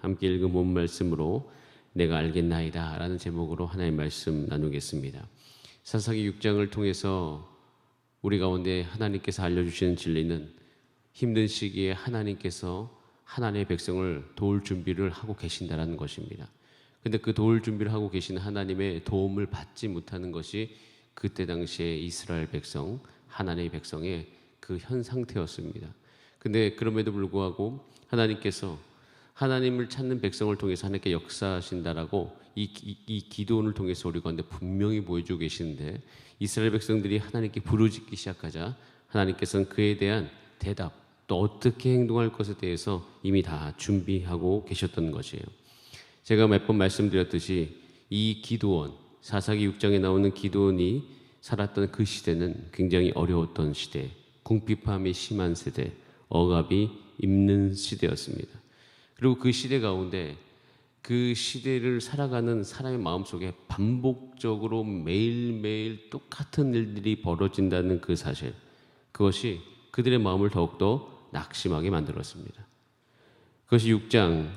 함께 읽은 본 말씀으로 내가 알겠나이다 라는 제목으로 하나님의 말씀 나누겠습니다. 사사기 6장을 통해서 우리 가운데 하나님께서 알려주시는 진리는 힘든 시기에 하나님께서 하나님의 백성을 도울 준비를 하고 계신다는 것입니다. 근데 그 도울 준비를 하고 계신 하나님의 도움을 받지 못하는 것이 그때 당시에 이스라엘 백성, 하나님의 백성의 그 현 상태였습니다. 근데 그럼에도 불구하고 하나님께서 하나님을 찾는 백성을 통해서 하나님께 역사하신다라고 이 기도원을 통해서 우리 가운데 분명히 보여주고 계시는데, 이스라엘 백성들이 하나님께 부르짖기 시작하자 하나님께서는 그에 대한 대답, 또 어떻게 행동할 것에 대해서 이미 다 준비하고 계셨던 것이에요. 제가 몇 번 말씀드렸듯이 이 기도원, 사사기 6장에 나오는 기도원이 살았던 그 시대는 굉장히 어려웠던 시대, 궁핍함이 심한 세대, 억압이 있는 시대였습니다. 그리고 그 시대 가운데 그 시대를 살아가는 사람의 마음속에 반복적으로 매일매일 똑같은 일들이 벌어진다는 그 사실, 그것이 그들의 마음을 더욱더 낙심하게 만들었습니다. 그것이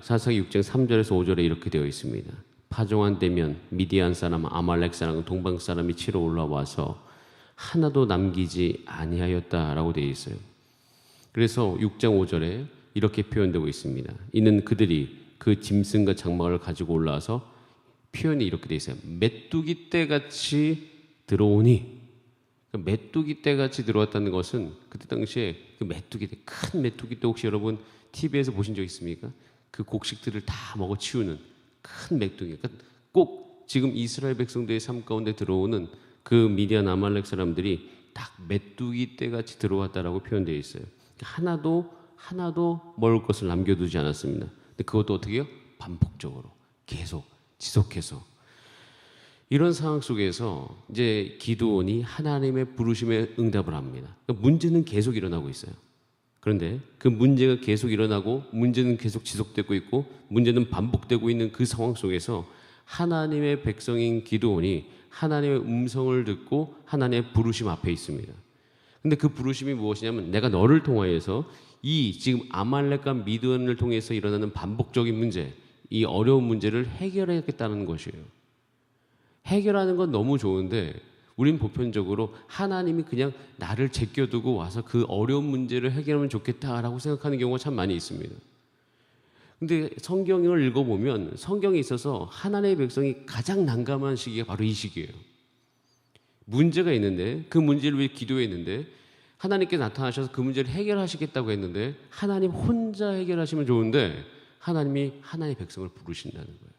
사사기 6장 3절에서 5절에 이렇게 되어 있습니다. 파종한 때면 미디안 사람, 아말렉 사람, 동방 사람이 치러 올라와서 하나도 남기지 아니하였다라고 되어 있어요. 그래서 6장 5절에 이렇게 표현되고 있습니다. 이는 그들이 그 짐승과 장막을 가지고 올라와서, 표현이 이렇게 되어 있어요. 메뚜기 떼같이 들어오니, 메뚜기 떼같이 들어왔다는 것은 그때 당시에 그 메뚜기 떼, 큰 메뚜기 떼, 혹시 여러분 TV에서 보신 적 있습니까? 그 곡식들을 다 먹어치우는 큰 메뚜기. 그러니까 꼭 지금 이스라엘 백성들의 삶 가운데 들어오는 그 미디안 아말렉 사람들이 딱 메뚜기 떼같이 들어왔다라고 표현되어 있어요. 하나도 먹을 것을 남겨두지 않았습니다. 근데 그것도 어떻게 해요? 반복적으로 계속 지속해서. 이런 상황 속에서 이제 기드온이 하나님의 부르심에 응답을 합니다. 그러니까 문제는 계속 일어나고 있어요. 그런데 그 문제가 계속 일어나고 문제는 계속 지속되고 있고 문제는 반복되고 있는 그 상황 속에서 하나님의 백성인 기드온이 하나님의 음성을 듣고 하나님의 부르심 앞에 있습니다. 근데 그 부르심이 무엇이냐면, 내가 너를 통하여서 이 지금 아말렉과 미드온을 통해서 일어나는 반복적인 문제, 이 어려운 문제를 해결해야겠다는 것이에요. 해결하는 건 너무 좋은데 우린 보편적으로 하나님이 그냥 나를 제껴두고 와서 그 어려운 문제를 해결하면 좋겠다라고 생각하는 경우가 참 많이 있습니다. 근데 성경을 읽어보면 성경에 있어서 하나님의 백성이 가장 난감한 시기가 바로 이 시기예요. 문제가 있는데 그 문제를 위해 기도했는데 하나님께 나타나셔서 그 문제를 해결하시겠다고 했는데 하나님 혼자 해결하시면 좋은데 하나님이 하나님의 백성을 부르신다는 거예요.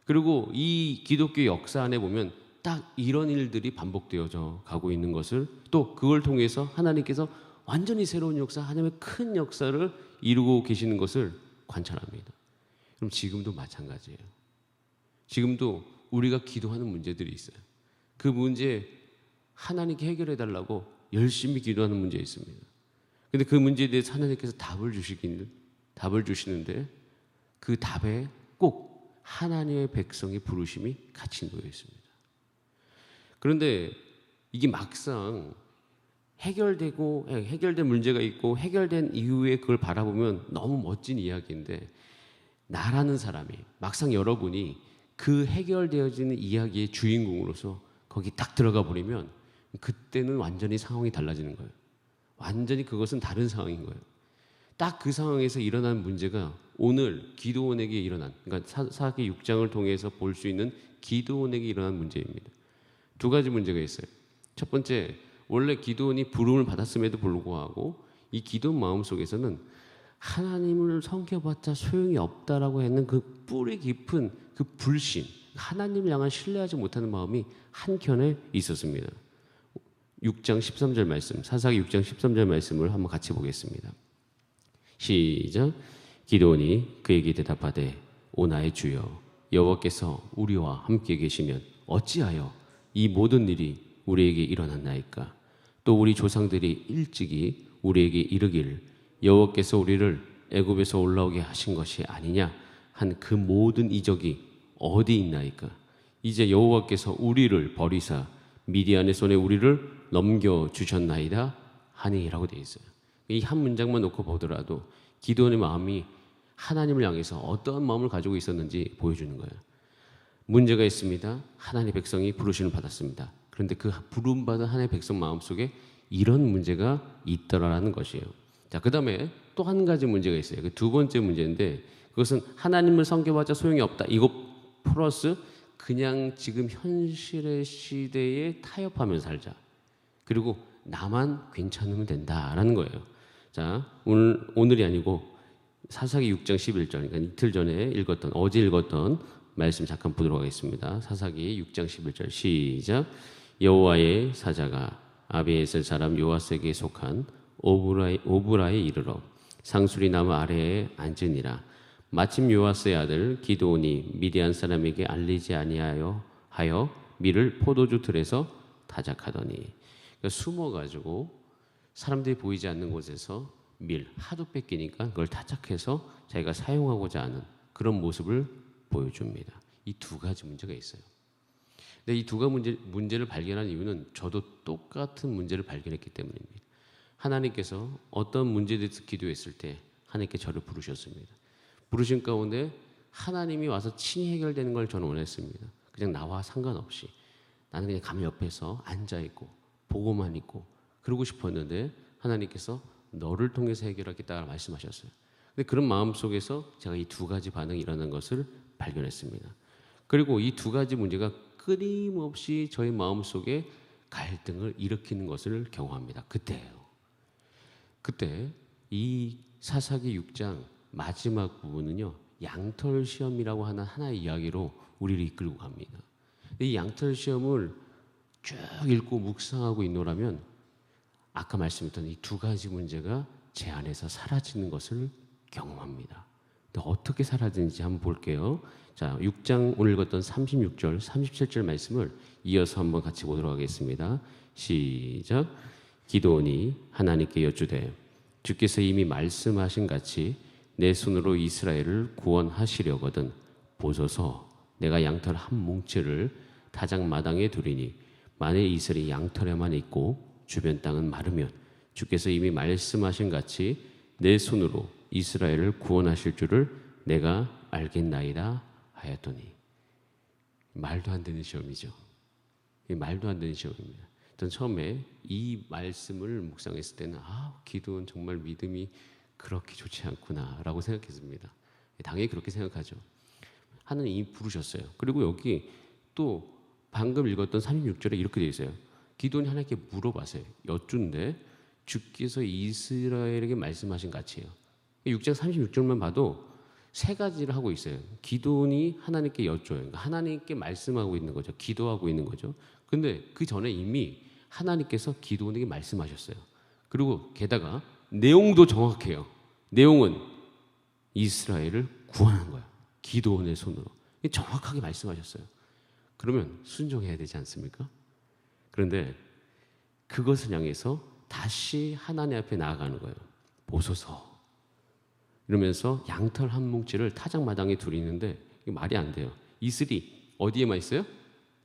그리고 이 기독교 역사 안에 보면 딱 이런 일들이 반복되어져 가고 있는 것을, 또 그걸 통해서 하나님께서 완전히 새로운 역사, 하나님의 큰 역사를 이루고 계시는 것을 관찰합니다. 그럼 지금도 마찬가지예요. 지금도 우리가 기도하는 문제들이 있어요. 그 문제 하나님께 해결해 달라고 열심히 기도하는 문제 있습니다. 근데 그 문제에 대해서 하나님께서 답을 주시는데 그 답에 꼭 하나님의 백성의 부르심이 같이 놓여 있습니다. 그런데 이게 막상 해결된 문제가 있고 해결된 이후에 그걸 바라보면 너무 멋진 이야기인데, 나라는 사람이 막상 여러분이 그 해결되어지는 이야기의 주인공으로서 거기 딱 들어가 버리면 그때는 완전히 상황이 달라지는 거예요. 완전히 그것은 다른 상황인 거예요. 딱 그 상황에서 일어난 문제가 오늘 기드온에게 일어난, 그러니까 사사기 6장을 통해서 볼 수 있는 기드온에게 일어난 문제입니다. 두 가지 문제가 있어요. 첫 번째, 원래 기드온이 부름을 받았음에도 불구하고 이 기드온 마음속에서는 하나님을 섬겨봤자 소용이 없다라고 했는 그 뿌리 깊은 그 불신, 하나님을 향한 신뢰하지 못하는 마음이 한켠에 있었습니다. 6장 13절 말씀, 사사기 6장 13절 말씀을 한번 같이 보겠습니다. 시작. 기드온이 그에게 대답하되, 오 나의 주여, 여호와께서 우리와 함께 계시면 어찌하여 이 모든 일이 우리에게 일어났나이까? 또 우리 조상들이 일찍이 우리에게 이르기를 여호와께서 우리를 애굽에서 올라오게 하신 것이 아니냐 한 그 모든 이적이 어디 있나이까? 이제 여호와께서 우리를 버리사 미디안의 손에 우리를 넘겨주셨나이다 하니라고 되어 있어요. 이 한 문장만 놓고 보더라도 기드온의 마음이 하나님을 향해서 어떠한 마음을 가지고 있었는지 보여주는 거예요. 문제가 있습니다. 하나님의 백성이 부르심을 받았습니다. 그런데 그 부름받은 하나님의 백성 마음속에 이런 문제가 있더라라는 것이에요. 자, 그 다음에 또 한 가지 문제가 있어요. 그 두 번째 문제인데 그것은 하나님을 섬겨봤자 소용이 없다. 이거 플러스 그냥 지금 현실의 시대에 타협하며 살자. 그리고 나만 괜찮으면 된다라는 거예요. 자, 오늘이 아니고 사사기 6장 11절, 그러니까 이틀 전에 어제 읽었던 말씀 잠깐 보도록 하겠습니다. 사사기 6장 11절 시작. 여호와의 사자가 아비에셀 사람 요아스에게 속한 오브라에 이르러 상수리 나무 아래에 앉으니라. 마침 요아스의 아들 기드온이 미디안 사람에게 알리지 아니하여 밀을 포도주 틀에서 타작하더니, 그러니까 숨어가지고 사람들이 보이지 않는 곳에서 밀 하도 뺏기니까 그걸 타작해서 자기가 사용하고자 하는 그런 모습을 보여줍니다. 이 두 가지 문제가 있어요. 근데 이 두 가지 문제를 발견한 이유는 저도 똑같은 문제를 발견했기 때문입니다. 하나님께서 어떤 문제에 대해서 기도했을 때 하나님께 저를 부르셨습니다. 부르신 가운데 하나님이 와서 친히 해결되는 걸 저는 원했습니다. 그냥 나와 상관없이 나는 그냥 감 옆에서 앉아있고 보고만 있고 그러고 싶었는데 하나님께서 너를 통해서 해결하겠다 말씀하셨어요. 근데 그런 마음 속에서 제가 이 두 가지 반응이 일어난 것을 발견했습니다. 그리고 이 두 가지 문제가 끊임없이 저의 마음 속에 갈등을 일으키는 것을 경험합니다. 그때 이 사사기 6장 마지막 부분은요, 양털 시험이라고 하는 하나의 이야기로 우리를 이끌고 갑니다. 이 양털 시험을 쭉 읽고 묵상하고 있노라면 아까 말씀했던 이 두 가지 문제가 제 안에서 사라지는 것을 경험합니다. 근데 어떻게 사라지는지 한번 볼게요. 자, 6장 오늘 읽었던 36절, 37절 말씀을 이어서 한번 같이 보도록 하겠습니다. 시작. 기드온이 하나님께 여쭈되 주께서 이미 말씀하신 같이 내 손으로 이스라엘을 구원하시려거든 보소서. 내가 양털 한 뭉치를 타작 마당에 두리니 만일 이슬이 양털에만 있고 주변 땅은 마르면 주께서 이미 말씀하신 같이 내 손으로 이스라엘을 구원하실 줄을 내가 알겠나이다 하였더니. 말도 안 되는 시험이죠. 말도 안 되는 시험입니다. 전 처음에 이 말씀을 묵상했을 때는 기도는 정말 믿음이 그렇게 좋지 않구나라고 생각했습니다. 당연히 그렇게 생각하죠. 하나님 이미 부르셨어요. 그리고 여기 또 방금 읽었던 36절에 이렇게 되어 있어요. 기드온이 하나님께 물어봤어요. 여쭌데 주께서 이스라엘에게 말씀하신 같이요. 6장 36절만 봐도 세 가지를 하고 있어요. 기드온이 하나님께 여쭤요. 그러니까 하나님께 말씀하고 있는 거죠. 기도하고 있는 거죠. 근데 그 전에 이미 하나님께서 기드온에게 말씀하셨어요. 그리고 게다가 내용도 정확해요. 내용은 이스라엘을 구원하는 거예요. 기드온의 손으로. 정확하게 말씀하셨어요. 그러면 순종해야 되지 않습니까? 그런데 그것을 향해서 다시 하나님 앞에 나아가는 거예요. 보소서. 이러면서 양털 한 뭉치를 타작마당에 두리는데 이게 말이 안 돼요. 이슬이 어디에만 있어요?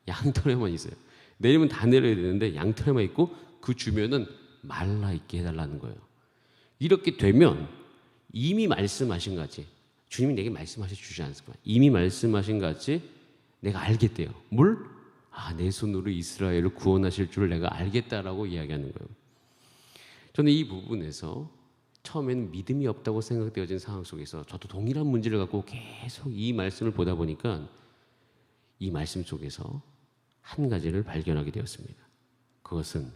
양털에만 있어요. 내리면 다 내려야 되는데 양털에만 있고 그 주변은 말라 있게 해달라는 거예요. 이렇게 되면 이미 말씀하신 같이 주님이 내게 말씀하셔 주지 않습니까? 이미 말씀하신 같이 내가 알겠대요. 뭘? 내 손으로 이스라엘을 구원하실 줄 내가 알겠다라고 이야기하는 거예요. 저는 이 부분에서 처음에는 믿음이 없다고 생각되어진 상황 속에서 저도 동일한 문제를 갖고 계속 이 말씀을 보다 보니까 이 말씀 속에서 한 가지를 발견하게 되었습니다. 그것은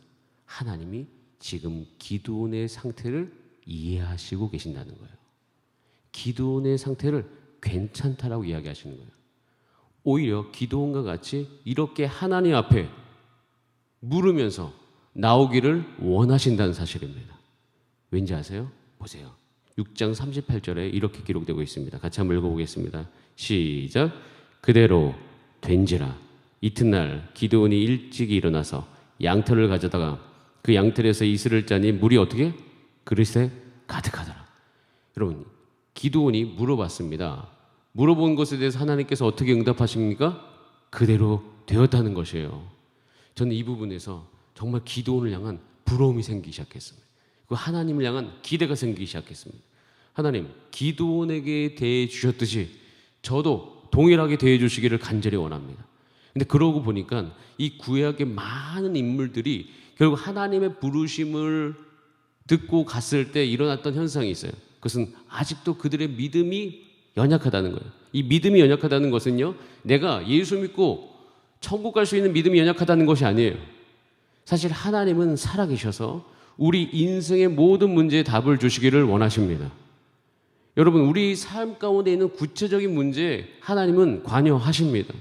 하나님이 지금 기드온의 상태를 이해하시고 계신다는 거예요. 기드온의 상태를 괜찮다라고 이야기하시는 거예요. 오히려 기드온과 같이 이렇게 하나님 앞에 물으면서 나오기를 원하신다는 사실입니다. 왠지 아세요? 보세요. 6장 38절에 이렇게 기록되고 있습니다. 같이 한번 읽어보겠습니다. 시작. 그대로 된지라. 이튿날 기드온이 일찍 일어나서 양털을 가져다가 그 양털에서 이슬을 짜니 물이 어떻게? 그릇에 가득하더라. 여러분, 기드온이 물어봤습니다. 물어본 것에 대해서 하나님께서 어떻게 응답하십니까? 그대로 되었다는 것이에요. 저는 이 부분에서 정말 기드온을 향한 부러움이 생기기 시작했습니다. 그 하나님을 향한 기대가 생기기 시작했습니다. 하나님, 기드온에게 대해 주셨듯이 저도 동일하게 대해 주시기를 간절히 원합니다. 근데 그러고 보니까 이 구약의 많은 인물들이 결국 하나님의 부르심을 듣고 갔을 때 일어났던 현상이 있어요. 그것은 아직도 그들의 믿음이 연약하다는 거예요. 이 믿음이 연약하다는 것은요, 내가 예수 믿고 천국 갈 수 있는 믿음이 연약하다는 것이 아니에요. 사실 하나님은 살아계셔서 우리 인생의 모든 문제에 답을 주시기를 원하십니다. 여러분, 우리 삶 가운데 있는 구체적인 문제에 하나님은 관여하십니다.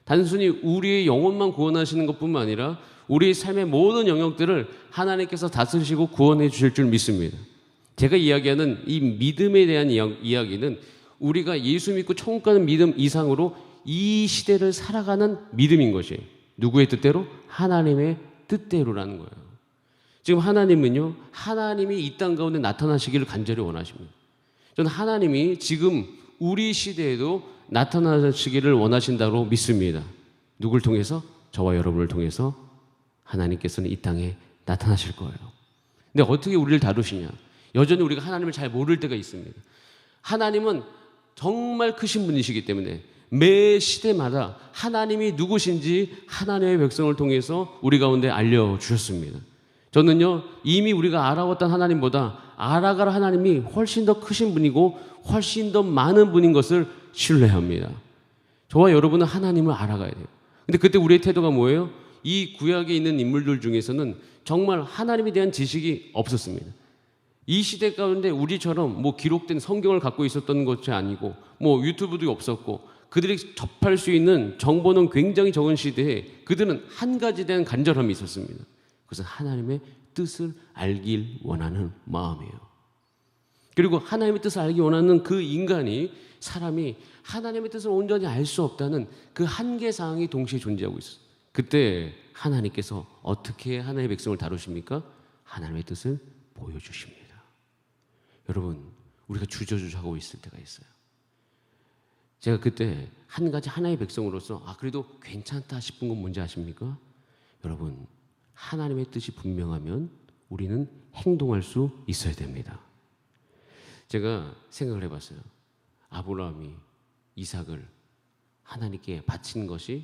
단순히 우리의 영혼만 구원하시는 것뿐만 아니라 우리의 삶의 모든 영역들을 하나님께서 다스리시고 구원해 주실 줄 믿습니다. 제가 이야기하는 이 믿음에 대한 이야기는 우리가 예수 믿고 천국 가는 믿음 이상으로 이 시대를 살아가는 믿음인 것이에요. 누구의 뜻대로? 하나님의 뜻대로라는 거예요. 지금 하나님은요, 하나님이 이 땅 가운데 나타나시기를 간절히 원하십니다. 저는 하나님이 지금 우리 시대에도 나타나시기를 원하신다고 믿습니다. 누굴 통해서? 저와 여러분을 통해서 하나님께서는 이 땅에 나타나실 거예요. 근데 어떻게 우리를 다루시냐? 여전히 우리가 하나님을 잘 모를 때가 있습니다. 하나님은 정말 크신 분이시기 때문에 매 시대마다 하나님이 누구신지 하나님의 백성을 통해서 우리 가운데 알려주셨습니다. 저는요, 이미 우리가 알아왔던 하나님보다 알아갈 하나님이 훨씬 더 크신 분이고 훨씬 더 많은 분인 것을 신뢰합니다. 저와 여러분은 하나님을 알아가야 돼요. 근데 그때 우리의 태도가 뭐예요? 이 구약에 있는 인물들 중에서는 정말 하나님에 대한 지식이 없었습니다. 이 시대 가운데 우리처럼 뭐 기록된 성경을 갖고 있었던 것이 아니고 뭐 유튜브도 없었고 그들이 접할 수 있는 정보는 굉장히 적은 시대에 그들은 한 가지에 대한 간절함이 있었습니다. 그것은 하나님의 뜻을 알길 원하는 마음이에요. 그리고 하나님의 뜻을 알기 원하는 그 인간이, 사람이 하나님의 뜻을 온전히 알 수 없다는 그 한계사항이 동시에 존재하고 있어요. 그때 하나님께서 어떻게 하나님의 백성을 다루십니까? 하나님의 뜻을 보여주십니다. 여러분, 우리가 주저주저하고 있을 때가 있어요. 제가 그때 한 가지 하나님의 백성으로서 그래도 괜찮다 싶은 건 뭔지 아십니까? 여러분, 하나님의 뜻이 분명하면 우리는 행동할 수 있어야 됩니다. 제가 생각을 해봤어요. 아브라함이 이삭을 하나님께 바친 것이,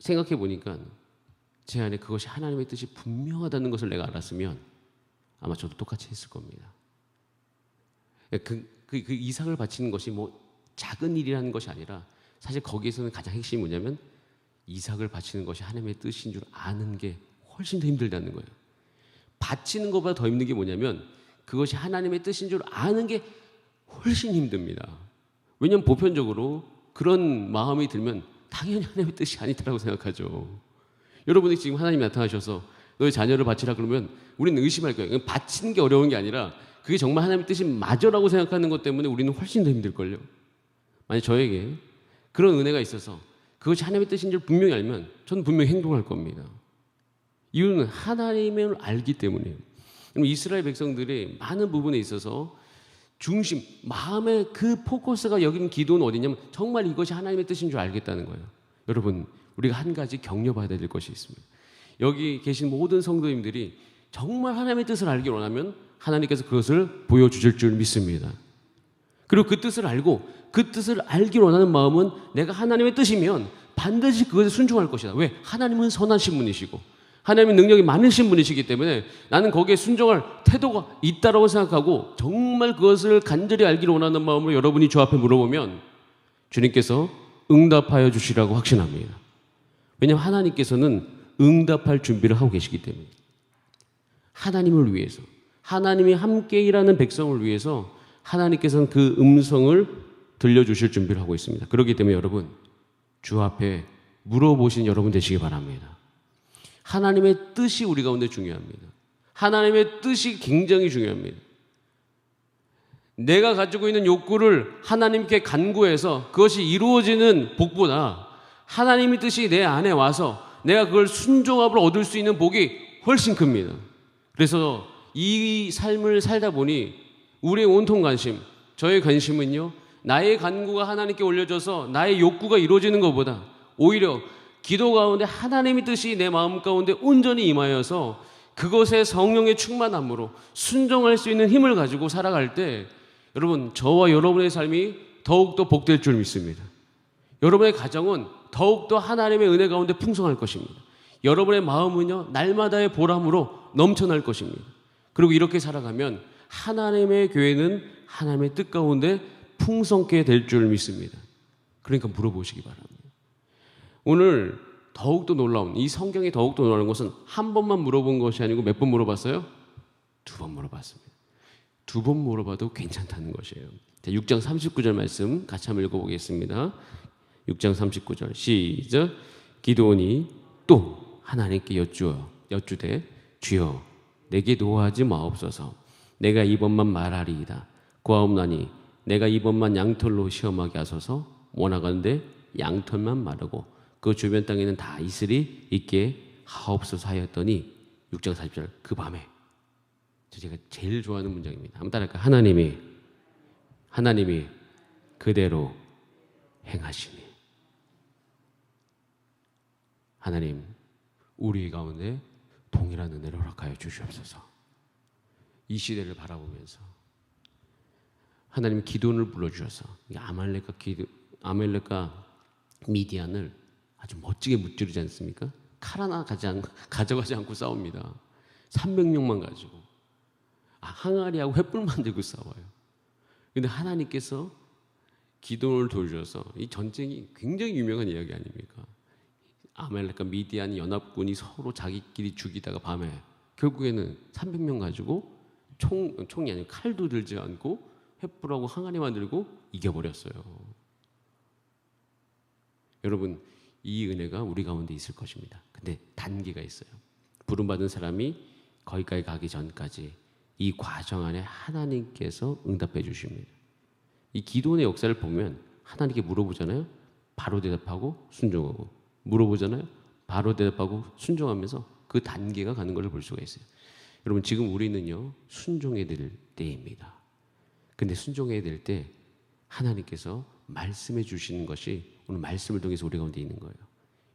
생각해 보니까 제 안에 그것이 하나님의 뜻이 분명하다는 것을 내가 알았으면 아마 저도 똑같이 했을 겁니다. 그 이삭을 바치는 것이 뭐 작은 일이라는 것이 아니라 사실 거기에서는 가장 핵심이 뭐냐면 이삭을 바치는 것이 하나님의 뜻인 줄 아는 게 훨씬 더 힘들다는 거예요. 바치는 것보다 더 힘든 게 뭐냐면 그것이 하나님의 뜻인 줄 아는 게 훨씬 힘듭니다. 왜냐하면 보편적으로 그런 마음이 들면 당연히 하나님의 뜻이 아니다라고 생각하죠. 여러분이 지금 하나님이 나타나셔서 너의 자녀를 바치라 그러면 우리는 의심할 거예요. 바치는 게 어려운 게 아니라 그게 정말 하나님의 뜻이 맞아라고 생각하는 것 때문에 우리는 훨씬 더 힘들걸요. 만약 저에게 그런 은혜가 있어서 그것이 하나님의 뜻인 줄 분명히 알면 저는 분명히 행동할 겁니다. 이유는 하나님을 알기 때문이에요. 이스라엘 백성들이 많은 부분에 있어서 중심, 마음의 그 포커스가 여기는 기도는 어디냐면 정말 이것이 하나님의 뜻인 줄 알겠다는 거예요. 여러분, 우리가 한 가지 격려받아야 될 것이 있습니다. 여기 계신 모든 성도님들이 정말 하나님의 뜻을 알기 원하면 하나님께서 그것을 보여주실 줄 믿습니다. 그리고 그 뜻을 알고 그 뜻을 알기 원하는 마음은 내가 하나님의 뜻이면 반드시 그것에 순종할 것이다. 왜? 하나님은 선하신 분이시고 하나님의 능력이 많으신 분이시기 때문에 나는 거기에 순종할 태도가 있다고 생각하고 정말 그것을 간절히 알기를 원하는 마음으로 여러분이 주 앞에 물어보면 주님께서 응답하여 주시라고 확신합니다. 왜냐하면 하나님께서는 응답할 준비를 하고 계시기 때문에 하나님을 위해서, 하나님이 함께 일하는 백성을 위해서 하나님께서는 그 음성을 들려주실 준비를 하고 있습니다. 그렇기 때문에 여러분, 주 앞에 물어보신 여러분 되시기 바랍니다. 하나님의 뜻이 우리 가운데 중요합니다. 하나님의 뜻이 굉장히 중요합니다. 내가 가지고 있는 욕구를 하나님께 간구해서 그것이 이루어지는 복보다 하나님의 뜻이 내 안에 와서 내가 그걸 순종함을 얻을 수 있는 복이 훨씬 큽니다. 그래서 이 삶을 살다 보니 우리의 온통 관심, 저의 관심은요, 나의 간구가 하나님께 올려져서 나의 욕구가 이루어지는 것보다 오히려 기도 가운데 하나님의 뜻이 내 마음 가운데 온전히 임하여서 그것에 성령의 충만함으로 순종할 수 있는 힘을 가지고 살아갈 때 여러분, 저와 여러분의 삶이 더욱더 복될 줄 믿습니다. 여러분의 가정은 더욱더 하나님의 은혜 가운데 풍성할 것입니다. 여러분의 마음은요, 날마다의 보람으로 넘쳐날 것입니다. 그리고 이렇게 살아가면 하나님의 교회는 하나님의 뜻 가운데 풍성케 될 줄 믿습니다. 그러니까 물어보시기 바랍니다. 오늘 더욱더 놀라운, 이 성경이 더욱더 놀라운 것은 한 번만 물어본 것이 아니고 몇 번 물어봤어요? 2번 물어봤습니다. 2번 물어봐도 괜찮다는 것이에요. 6장 39절 말씀 같이 한번 읽어보겠습니다. 6장 39절 시작. 기드온이 또 하나님께 여쭈되 주여 내게 노하지 마옵소서. 내가 이번만 말하리이다. 고하옵나니 내가 이번만 양털로 시험하게 하소서. 원하건대 양털만 마르고 그 주변 땅에는 다 이슬이 있게 하옵소서 하였더니 6장 40절 그 밤에, 제가 제일 좋아하는 문장입니다. 한번 따라할까요? 하나님이 그대로 행하시니. 하나님, 우리 가운데 동일한 은혜를 허락하여 주시옵소서. 이 시대를 바라보면서 하나님 기도원을 불러주셔서 아말렉과 미디안을 아주 멋지게 무찌르지 않습니까? 칼 하나 가져가지 않고 싸웁니다. 300명만 가지고 항아리하고 횃불만 들고 싸워요. 근데 하나님께서 기도원을 도우셔서, 이 전쟁이 굉장히 유명한 이야기 아닙니까? 아말렉과 미디안 연합군이 서로 자기끼리 죽이다가 밤에 결국에는 300명 가지고 총이 아니고 칼도 들지 않고 횃불하고 항아리만 들고 이겨버렸어요. 여러분, 이 은혜가 우리 가운데 있을 것입니다. 근데 단계가 있어요. 부름받은 사람이 거기까지 가기 전까지 이 과정 안에 하나님께서 응답해 주십니다. 이 기도원의 역사를 보면 하나님께 물어보잖아요. 바로 대답하고 순종하고, 물어보잖아요. 바로 대답하고 순종하면서 그 단계가 가는 것을 볼 수가 있어요. 여러분, 지금 우리는요, 순종해야 될 때입니다. 근데 순종해야 될 때 하나님께서 말씀해 주시는 것이 오늘 말씀을 통해서 우리 가운데 있는 거예요.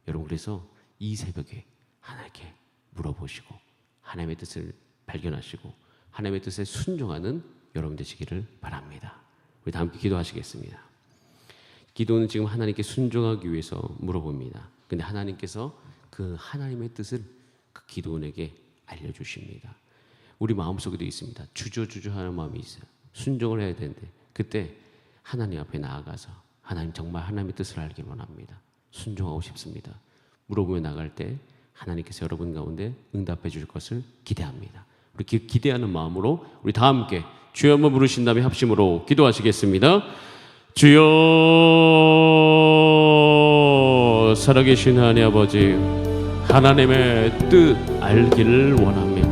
여러분, 그래서 이 새벽에 하나님께 물어보시고 하나님의 뜻을 발견하시고 하나님의 뜻에 순종하는 여러분 되시기를 바랍니다. 우리 다 함께 기도하시겠습니다. 기도는 지금 하나님께 순종하기 위해서 물어봅니다. 근데 하나님께서 그 하나님의 뜻을 그 기도원에게 알려주십니다. 우리 마음속에도 있습니다. 주저하는 마음이 있어요. 순종을 해야 되는데 그때 하나님 앞에 나아가서 하나님, 정말 하나님의 뜻을 알기 원합니다. 순종하고 싶습니다. 물어보며 나갈 때 하나님께서 여러분 가운데 응답해 주실 것을 기대합니다. 우리 기대하는 마음으로 우리 다 함께 주여 한번 부르신 다음에 합심으로 기도하시겠습니다. 주여, 살아계신 하나님 아버지, 하나님의 뜻 알기를 원합니다.